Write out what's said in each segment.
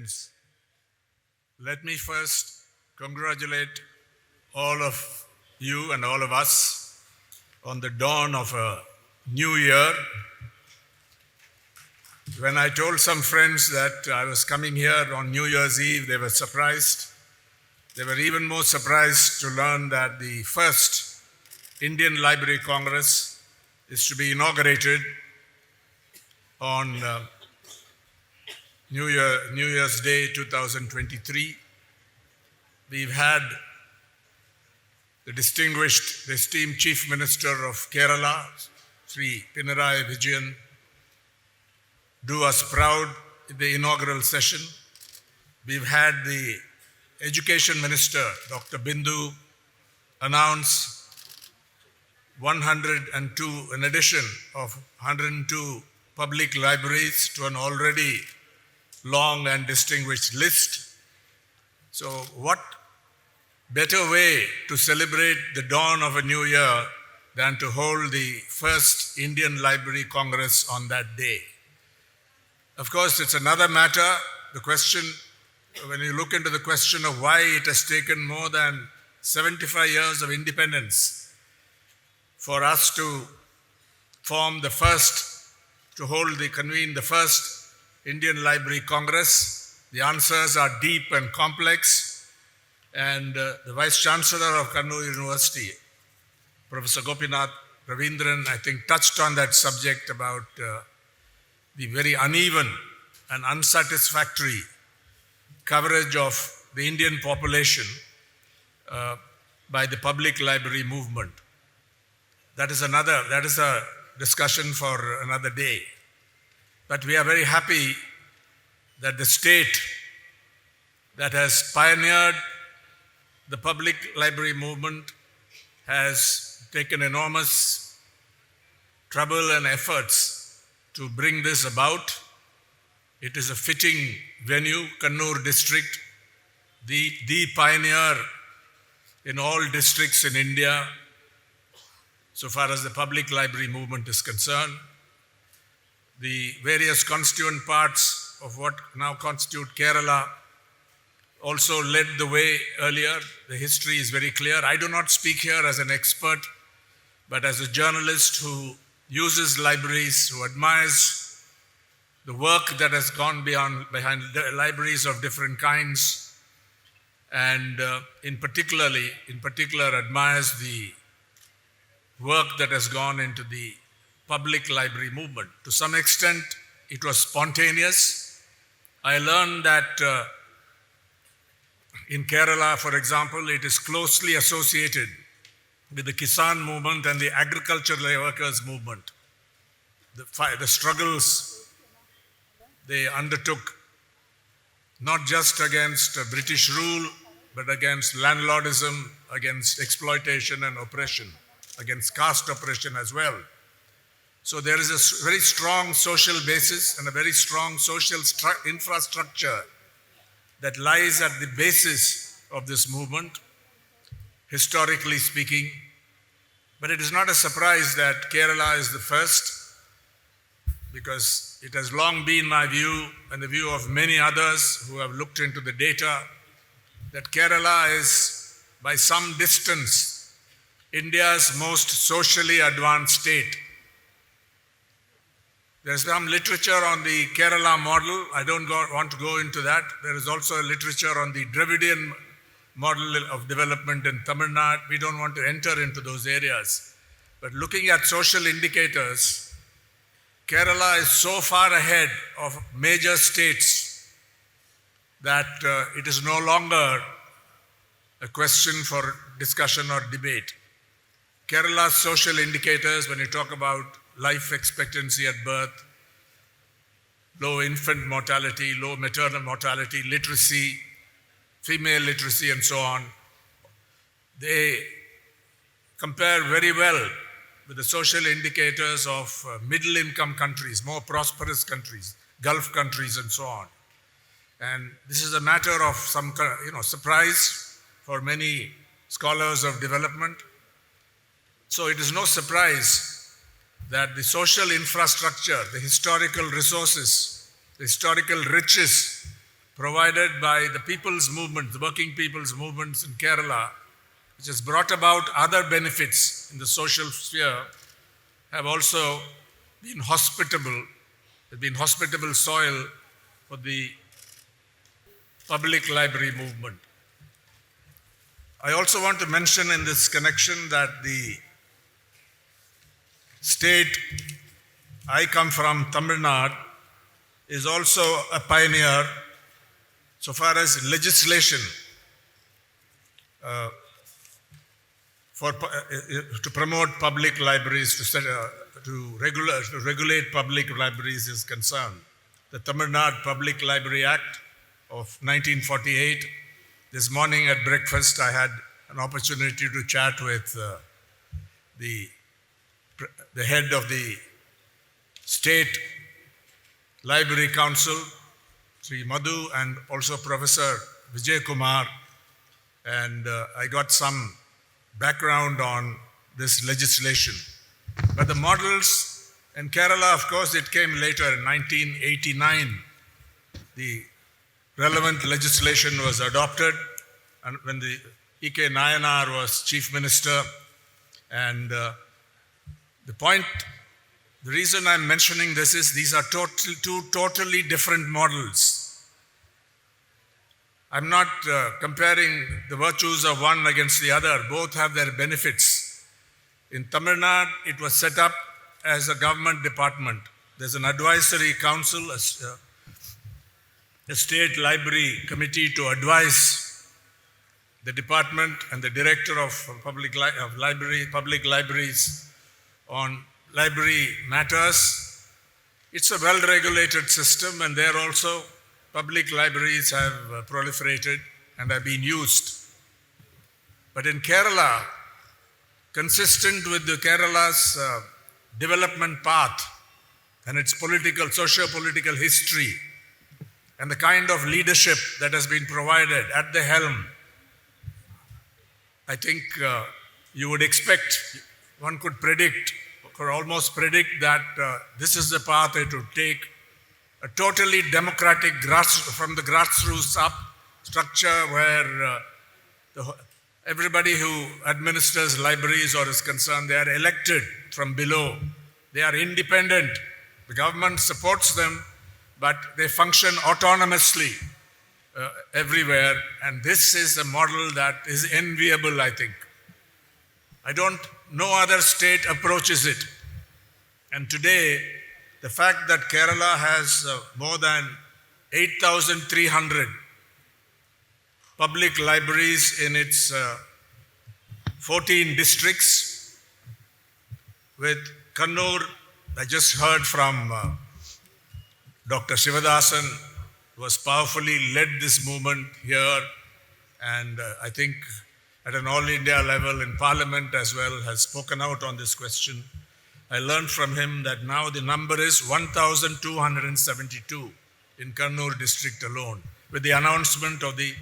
Friends, let me first congratulate all of you and all of us on the dawn of a new year. When I told some friends that I was coming here on New Year's Eve, they were surprised. They were even more surprised to learn that the first Indian Library Congress is to be inaugurated on New Year's Day 2023. We've had the esteemed Chief Minister of Kerala, Sri Pinarayi Vijayan, do us proud in the inaugural session. We've had the Education Minister, Dr. Bindu, announce 102, an addition of 102 public libraries to an already long and distinguished list. So what better way to celebrate the dawn of a new year than to hold the first Indian Library Congress on that day? Of course, it's another matter, the question, when you look into the question of why it has taken more than 75 years of independence for us to convene the first Indian Library Congress. The answers are deep and complex, and the Vice Chancellor of Kannur University, Professor Gopinath Ravindran, I think touched on that subject about the very uneven and unsatisfactory coverage of the Indian population by the public library movement. That is a discussion for another day. But we are very happy that the state that has pioneered the public library movement has taken enormous trouble and efforts to bring this about. It is a fitting venue, Kannur district, the pioneer in all districts in India, so far as the public library movement is concerned. The various constituent parts of what now constitute Kerala also led the way earlier. The history is very clear. I do not speak here as an expert, but as a journalist who uses libraries, who admires the work that has gone behind libraries of different kinds, and in particular admires the work that has gone into the public library movement. To some extent, it was spontaneous. I learned that in Kerala, for example, it is closely associated with the Kisan movement and the agricultural workers movement. The struggles they undertook, not just against British rule, but against landlordism, against exploitation and oppression, against caste oppression as well. So there is a very strong social basis and a very strong social infrastructure that lies at the basis of this movement, historically speaking. But it is not a surprise that Kerala is the first, because it has long been my view and the view of many others who have looked into the data that Kerala is, by some distance, India's most socially advanced state. There is some literature on the Kerala model. I don't want to go into that. There is also a literature on the Dravidian model of development in Tamil Nadu. We don't want to enter into those areas. But looking at social indicators, Kerala is so far ahead of major states that it is no longer a question for discussion or debate. Kerala's social indicators, when you talk about life expectancy at birth, low infant mortality, low maternal mortality, literacy, female literacy, and so on, they compare very well with the social indicators of middle-income countries, more prosperous countries, Gulf countries, and so on. And this is a matter of some surprise for many scholars of development. So it is no surprise that the social infrastructure, the historical resources, the historical riches provided by the people's movement, the working people's movements in Kerala, which has brought about other benefits in the social sphere, have also been hospitable soil for the public library movement. I also want to mention in this connection that the state I come from, Tamil Nadu, is also a pioneer so far as legislation to promote public libraries, to regulate public libraries is concerned. The Tamil Nadu Public Library Act of 1948. This morning at breakfast, I had an opportunity to chat with the head of the State Library Council, Sri Madhu, and also Professor Vijay Kumar, and I got some background on this legislation. But the models in Kerala, of course, it came later in 1989. The relevant legislation was adopted and when the E.K. Nayanar was Chief Minister. And the reason I'm mentioning this is these are two totally different models. I'm not comparing the virtues of one against the other. Both have their benefits. In Tamil Nadu, it was set up as a government department. There's an advisory council, a state library committee to advise the department and the director of public libraries on library matters. It's a well-regulated system, and there also public libraries have proliferated and have been used. But in Kerala, consistent with the Kerala's development path and its socio-political history, and the kind of leadership that has been provided at the helm, I think you would expect, one could almost predict that this is the path it would take, a totally democratic from the grassroots up structure where everybody who administers libraries or is concerned, they are elected from below. They are independent. The government supports them, but they function autonomously everywhere. And this is a model that is enviable, I think. No other state approaches it. And today, the fact that Kerala has more than 8,300 public libraries in its 14 districts, with Kannur, I just heard from Dr. Shivadasan, who has powerfully led this movement here, and I think at an all India level in Parliament as well, has spoken out on this question. I learned from him that now the number is 1,272 in Kannur district alone, with the announcement of the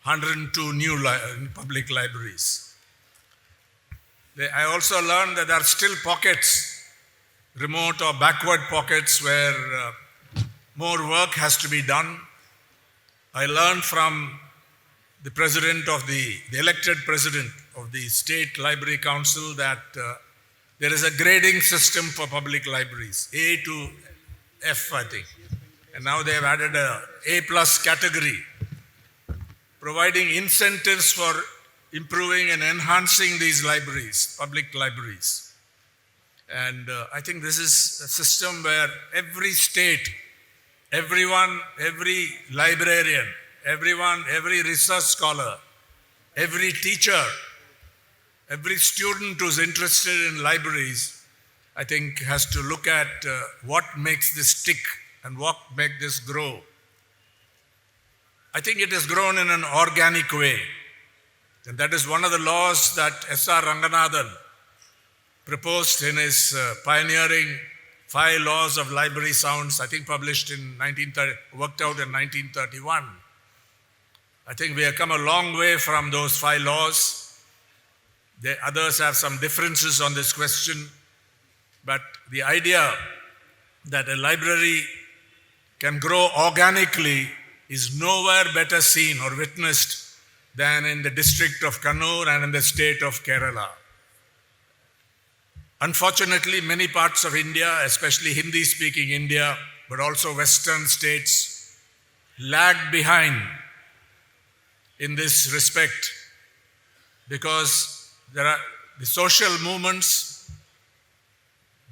102 new public libraries. I also learned that there are still pockets, remote or backward pockets, where more work has to be done. I learned from the elected president of the State Library Council that there is a grading system for public libraries, A to F, I think. And now they have added a A+ category, providing incentives for improving and enhancing these libraries, public libraries. And I think this is a system where every state, everyone, every librarian, every research scholar, every teacher, every student who's interested in libraries, I think has to look at what makes this tick and what makes this grow. I think it has grown in an organic way. And that is one of the laws that S.R. Ranganathan proposed in his pioneering 5 laws of library sounds, I think published worked out in 1931. I think we have come a long way from those 5 laws. Others have some differences on this question, but the idea that a library can grow organically is nowhere better seen or witnessed than in the district of Kannur and in the state of Kerala. Unfortunately, many parts of India, especially Hindi-speaking India, but also Western states, lag behind in this respect because the social movements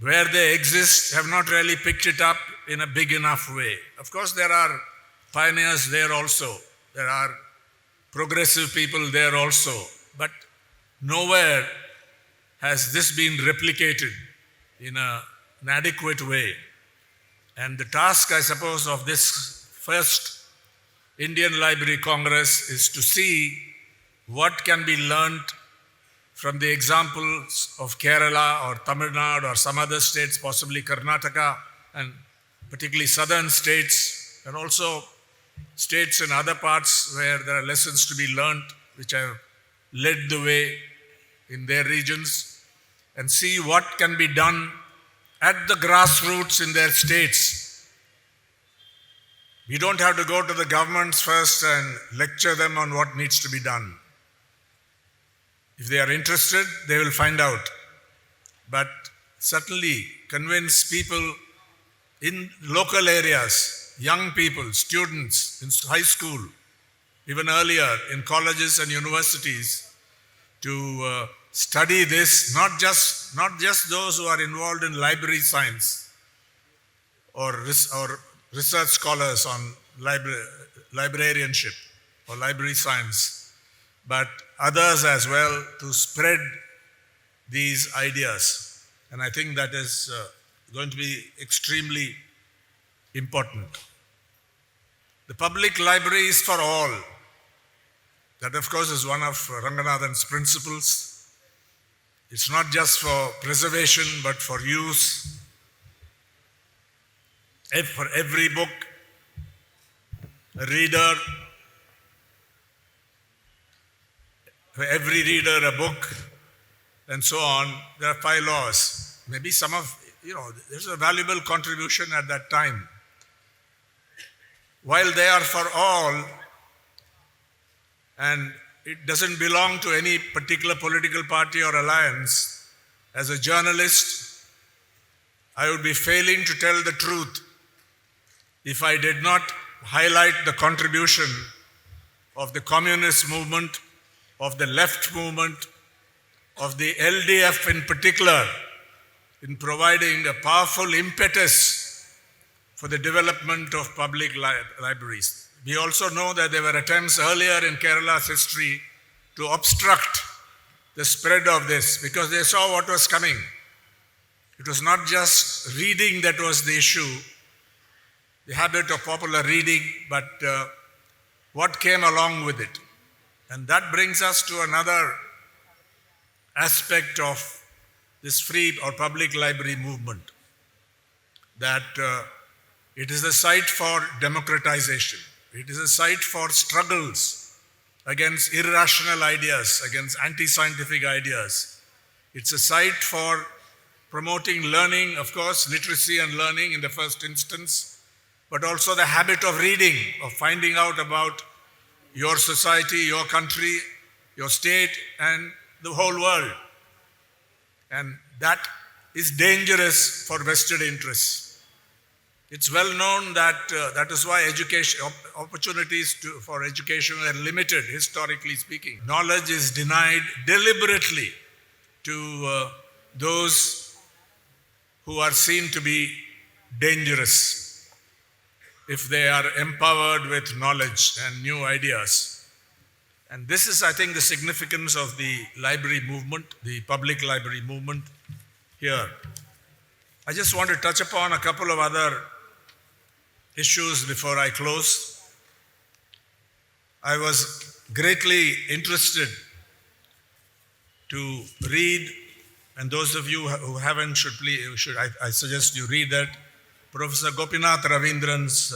where they exist have not really picked it up in a big enough way. Of course, there are pioneers there also. There are progressive people there also. But nowhere has this been replicated in an adequate way. And the task, I suppose, of this first Indian Library Congress is to see what can be learnt from the examples of Kerala or Tamil Nadu or some other states, possibly Karnataka, and particularly southern states, and also states in other parts where there are lessons to be learnt, which have led the way in their regions, and see what can be done at the grassroots in their states. We don't have to go to the governments first and lecture them on what needs to be done. If they are interested, they will find out. But certainly convince people in local areas, young people, students in high school, even earlier in colleges and universities, to study this, not just those who are involved in library science or research scholars on librarianship or library science, but others as well, to spread these ideas. And I think that is going to be extremely important. The public library is for all. That, of course, is one of Ranganathan's principles. It's not just for preservation, but for use. For every book, a reader, for every reader, a book, and so on. There are 5 laws. Maybe some of, there's a valuable contribution at that time. While they are for all, and it doesn't belong to any particular political party or alliance, as a journalist, I would be failing to tell the truth if I did not highlight the contribution of the communist movement, of the left movement, of the LDF in particular, in providing a powerful impetus for the development of public libraries. We also know that there were attempts earlier in Kerala's history to obstruct the spread of this because they saw what was coming. It was not just reading that was the issue, the habit of popular reading, but what came along with it. And that brings us to another aspect of this free or public library movement, that it is a site for democratization. It is a site for struggles against irrational ideas, against anti-scientific ideas. It's a site for promoting learning, of course, literacy and learning in the first instance, but also the habit of reading, of finding out about your society, your country, your state, and the whole world. And that is dangerous for vested interests. It's well known that that is why opportunities for education are limited, historically speaking. Knowledge is denied deliberately to those who are seen to be dangerous if they are empowered with knowledge and new ideas. And this is, I think, the significance of the library movement, the public library movement here. I just want to touch upon a couple of other issues before I close. I was greatly interested to read, and those of you who haven't I suggest you read that, Professor Gopinath Ravindran's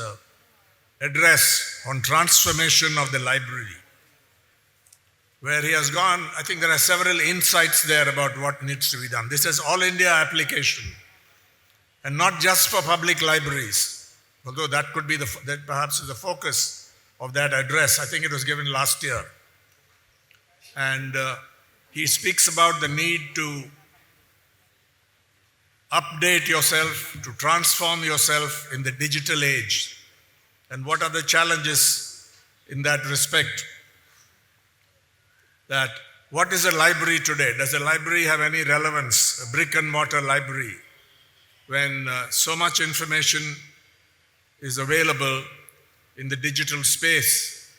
address on transformation of the library, where he has gone. I think there are several insights there about what needs to be done. This is all India application, and not just for public libraries, although that could be that perhaps is the focus. of that address. I think it was given last year. And he speaks about the need to update yourself, to transform yourself in the digital age. And what are the challenges in that respect? That what is a library today? Does a library have any relevance, a brick and mortar library, when so much information is available in the digital space?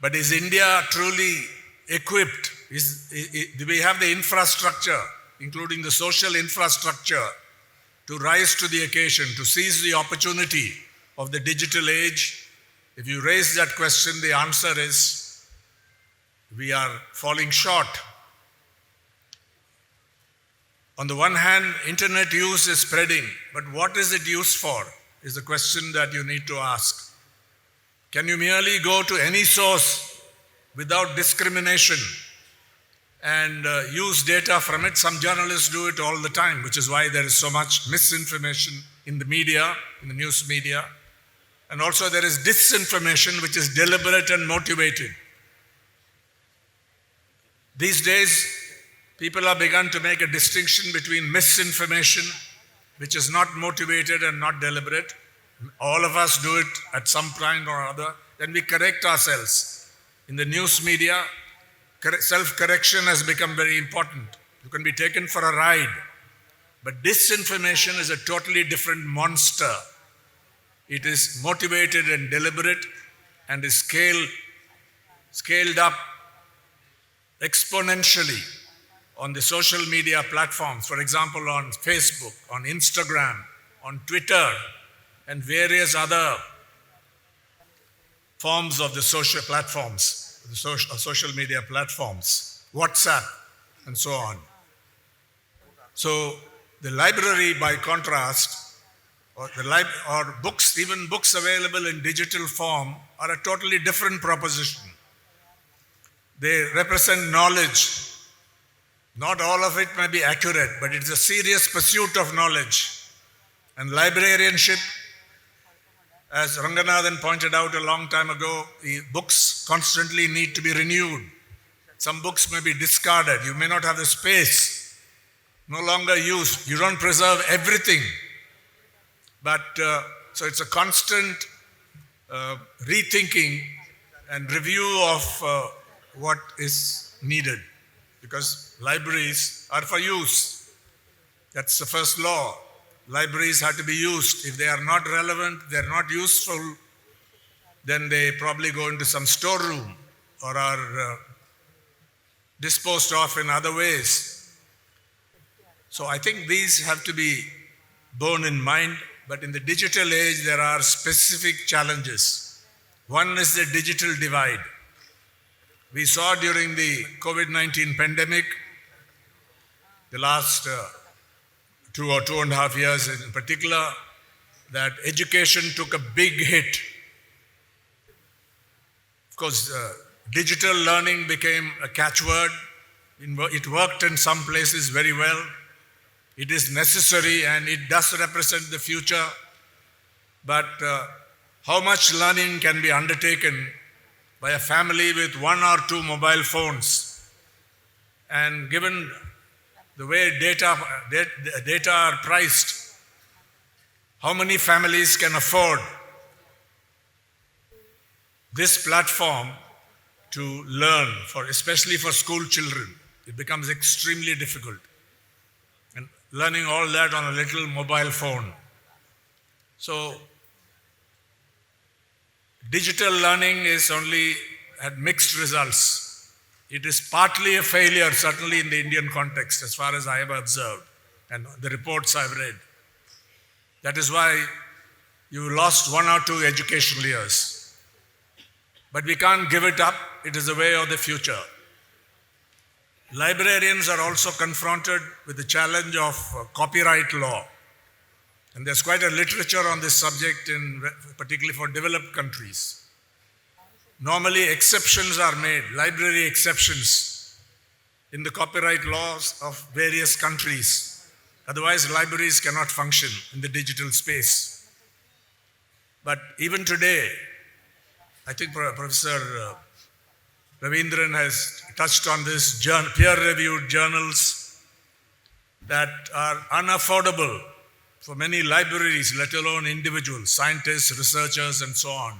But is India truly equipped? Do we have the infrastructure, including the social infrastructure, to rise to the occasion, to seize the opportunity of the digital age? If you raise that question, the answer is we are falling short. On the one hand, internet use is spreading, but what is it used for is the question that you need to ask. Can you merely go to any source without discrimination and use data from it? Some journalists do it all the time, which is why there is so much misinformation in the media, in the news media. And also there is disinformation, which is deliberate and motivated. These days, people have begun to make a distinction between misinformation, which is not motivated and not deliberate. All of us do it at some point or other. Then we correct ourselves. In the news media, self-correction has become very important. You can be taken for a ride. But disinformation is a totally different monster. It is motivated and deliberate and is scaled up exponentially on the social media platforms. For example, on Facebook, on Instagram, on Twitter, and various other forms of the social platforms, the social media platforms, WhatsApp, and so on. So the library, by contrast, or books, even books available in digital form, are a totally different proposition. They represent knowledge. Not all of it may be accurate, but it's a serious pursuit of knowledge. And librarianship, as Ranganathan pointed out a long time ago, the books constantly need to be renewed. Some books may be discarded. You may not have the space, no longer used. You don't preserve everything. But so it's a constant rethinking and review of what is needed, because libraries are for use. That's the first law. Libraries have to be used. If they are not relevant, they're not useful, then they probably go into some storeroom or are disposed of in other ways. So I think these have to be borne in mind. But in the digital age, there are specific challenges. One is the digital divide. We saw during the COVID-19 pandemic, the last 2 or 2.5 years in particular, that education took a big hit. Of course, digital learning became a catchword. It worked in some places very well. It is necessary and it does represent the future. But how much learning can be undertaken by a family with 1 or 2 mobile phones? And given the way data are priced, how many families can afford this platform to learn, especially for school children? It becomes extremely difficult. And learning all that on a little mobile phone. So digital learning had mixed results. It is partly a failure, certainly in the Indian context, as far as I have observed, and the reports I've read. That is why you lost 1 or 2 educational years. But we can't give it up. It is the way of the future. Librarians are also confronted with the challenge of copyright law. And there's quite a literature on this subject, particularly for developed countries. Normally, exceptions are made, library exceptions, in the copyright laws of various countries. Otherwise, libraries cannot function in the digital space. But even today, I think Professor Ravindran has touched on this, peer-reviewed journals that are unaffordable for many libraries, let alone individuals, scientists, researchers, and so on.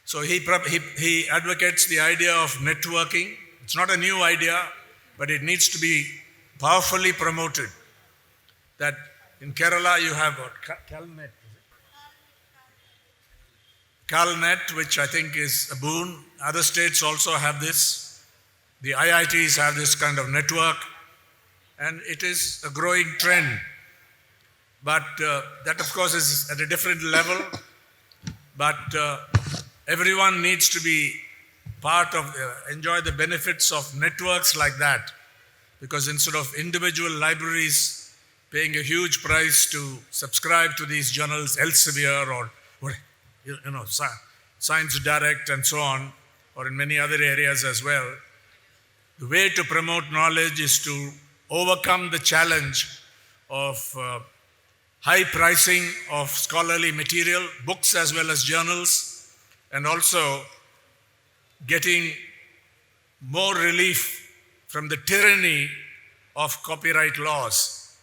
So he advocates the idea of networking. It's not a new idea, but it needs to be powerfully promoted. That in Kerala you have CalNet, which I think is a boon. Other states also have this. The IITs have this kind of network, and it is a growing trend. But that, of course, is at a different level. But everyone needs to be enjoy the benefits of networks like that. Because instead of individual libraries paying a huge price to subscribe to these journals, Elsevier or Science Direct and so on, or in many other areas as well, the way to promote knowledge is to overcome the challenge of high pricing of scholarly material, books as well as journals, and also getting more relief from the tyranny of copyright laws.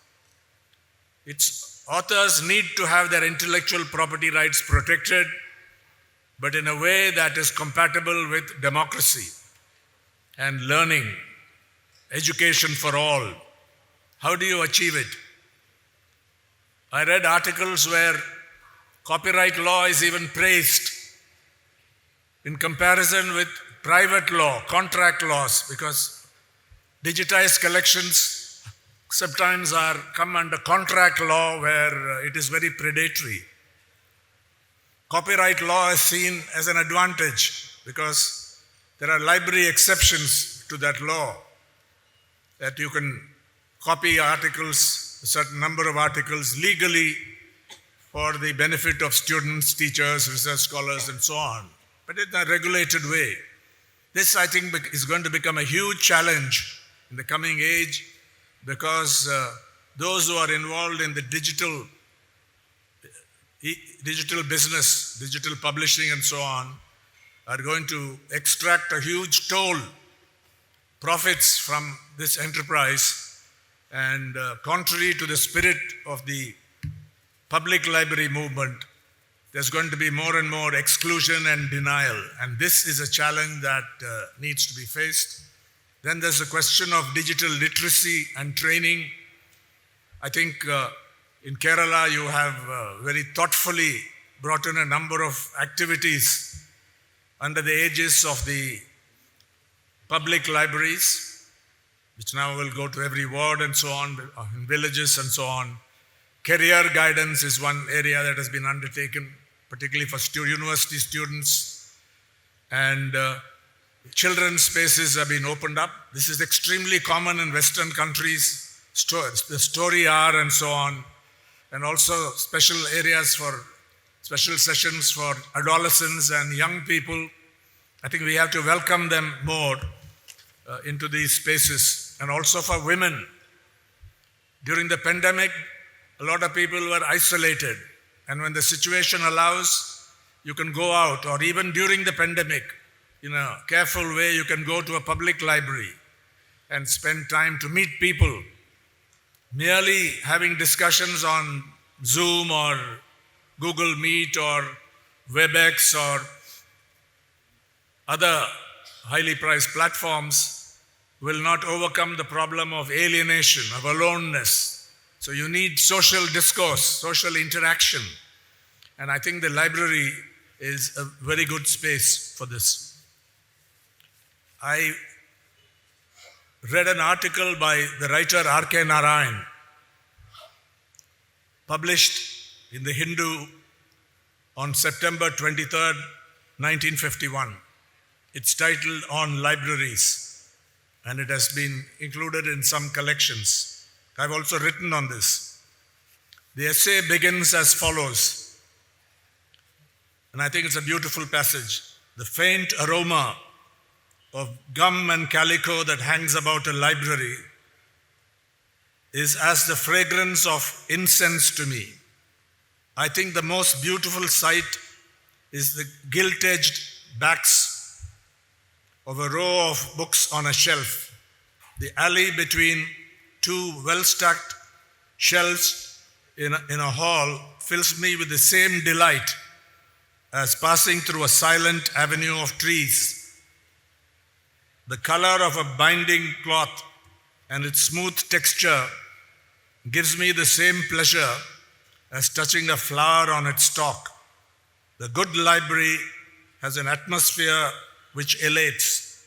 Its authors need to have their intellectual property rights protected, but in a way that is compatible with democracy and learning, education for all. How do you achieve it? I read articles where copyright law is even praised in comparison with private law, contract laws, because digitized collections sometimes come under contract law where it is very predatory. Copyright law is seen as an advantage because there are library exceptions to that law, that you can copy articles, a certain number of articles legally for the benefit of students, teachers, research scholars, and so on, but in a regulated way. This, I think, is going to become a huge challenge in the coming age because those who are involved in the digital business, digital publishing and so on, are going to extract a huge toll, profits from this enterprise, and contrary to the spirit of the public library movement, there's going to be more and more exclusion and denial, and this is a challenge that needs to be faced. Then there's the question of digital literacy and training. I think in Kerala you have very thoughtfully brought in a number of activities under the aegis of the public libraries, which now will go to every ward and so on, in villages and so on. Career guidance is one area that has been undertaken, particularly for university students. And children's spaces have been opened up. This is extremely common in Western countries, the story hour and so on, and also special areas for special sessions for adolescents and young people. I think we have to welcome them more into these spaces, and also for women. During the pandemic, a lot of people were isolated, and when the situation allows, you can go out, or even during the pandemic, in a careful way, you can go to a public library and spend time to meet people. Merely having discussions on Zoom or Google Meet or WebEx or other highly priced platforms will not overcome the problem of alienation, of aloneness. So you need social discourse, social interaction. And I think the library is a very good space for this. I read an article by the writer R.K. Narayan, published in the Hindu on September 23rd, 1951. It's titled On Libraries, and it has been included in some collections. I've also written on this. The essay begins as follows, and I think it's a beautiful passage. The faint aroma of gum and calico that hangs about a library is as the fragrance of incense to me. I think the most beautiful sight is the gilt-edged backs of a row of books on a shelf. The alley between two well-stacked shelves in a hall fills me with the same delight as passing through a silent avenue of trees. The color of a binding cloth and its smooth texture gives me the same pleasure as touching a flower on its stalk. The good library has an atmosphere which elates.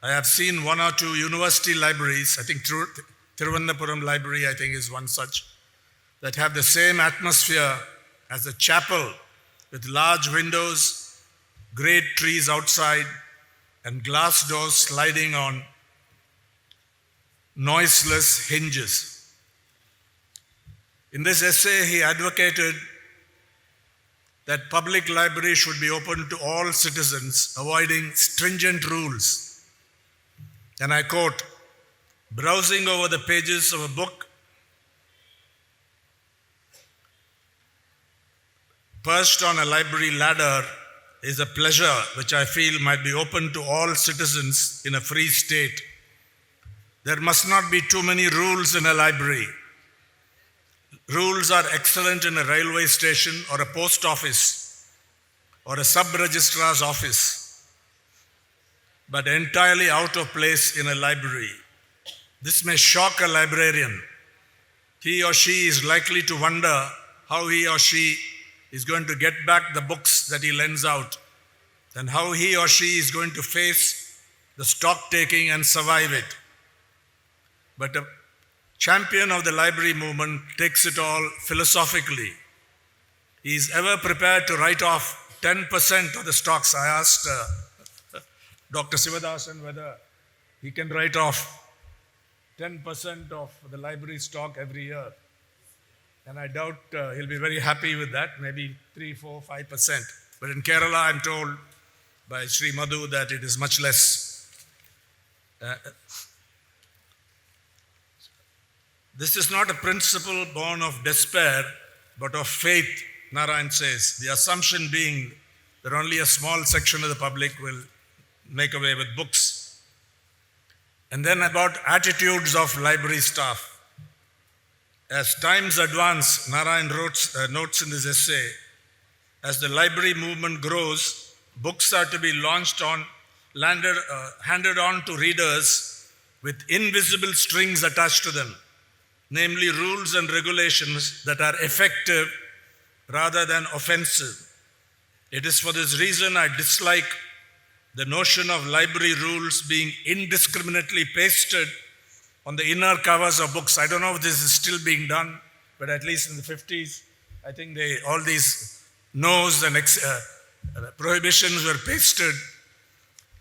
I have seen one or two university libraries, I think Thiruvananthapuram Library, I think, is one such, that have the same atmosphere as a chapel with large windows, great trees outside, and glass doors sliding on noiseless hinges. In this essay, he advocated that public libraries should be open to all citizens, avoiding stringent rules. And I quote, "Browsing over the pages of a book perched on a library ladder is a pleasure which I feel might be open to all citizens in a free state. There must not be too many rules in a library. Rules are excellent in a railway station or a post office or a sub-registrar's office, but entirely out of place in a library. This may shock a librarian. He or she is likely to wonder how he or she is going to get back the books that he lends out, and how he or she is going to face the stock taking and survive it. But a champion of the library movement takes it all philosophically. He is ever prepared to write off 10% of the stocks. I asked Dr. Sivadasan whether he can write off 10% of the library stock every year. And I doubt he'll be very happy with that, maybe 3, 4, 5%. But in Kerala, I'm told by Sri Madhu that it is much less. This is not a principle born of despair, but of faith, Narayan says. The assumption being that only a small section of the public will make away with books. And then about attitudes of library staff. As times advance, Narayan notes in this essay, as the library movement grows, books are to be handed on to readers with invisible strings attached to them, namely rules and regulations that are effective rather than offensive. It is for this reason I dislike the notion of library rules being indiscriminately pasted on the inner covers of books. I don't know if this is still being done, but at least in the 50s, I think all these no's and prohibitions were pasted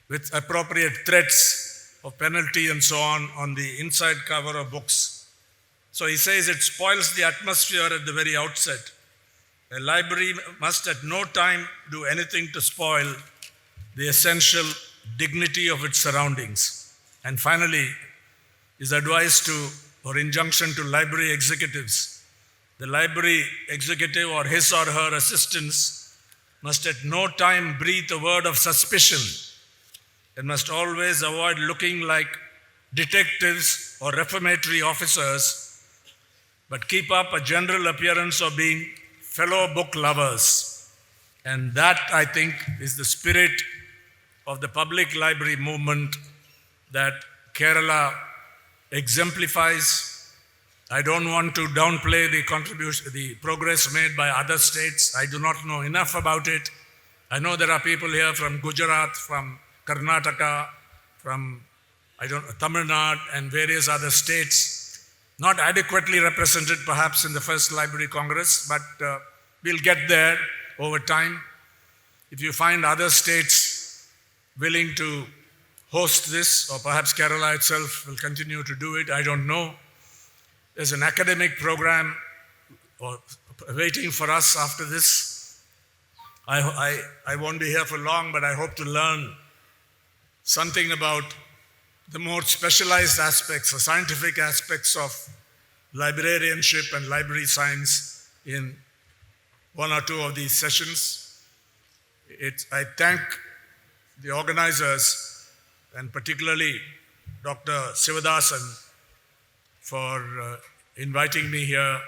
with appropriate threats of penalty and so on the inside cover of books. So he says it spoils the atmosphere at the very outset. A library must at no time do anything to spoil the essential dignity of its surroundings. And finally, his advice or injunction to library executives. The library executive or his or her assistants must at no time breathe a word of suspicion and must always avoid looking like detectives or reformatory officers, but keep up a general appearance of being fellow book lovers. And that, I think, is the spirit of the public library movement that Kerala exemplifies. I don't want to downplay the progress made by other states. I do not know enough about it. I know there are people here from Gujarat, from Karnataka, from Tamil Nadu and various other states, not adequately represented perhaps in the first Library Congress, but we'll get there over time. If you find other states willing to host this, or perhaps Kerala itself will continue to do it, I don't know. There's an academic program waiting for us after this. I won't be here for long, but I hope to learn something about the more specialized aspects, the scientific aspects of librarianship and library science in one or two of these sessions. I thank the organizers and particularly Dr. Sivadasan for inviting me here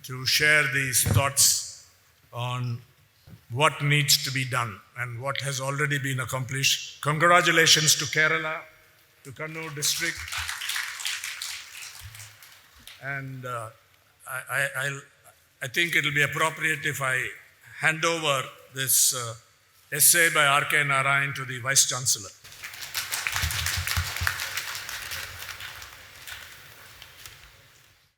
to share these thoughts on what needs to be done and what has already been accomplished. Congratulations to Kerala, to Kannur district. And I think it will be appropriate if I hand over this essay by R.K. Narayan to the Vice Chancellor.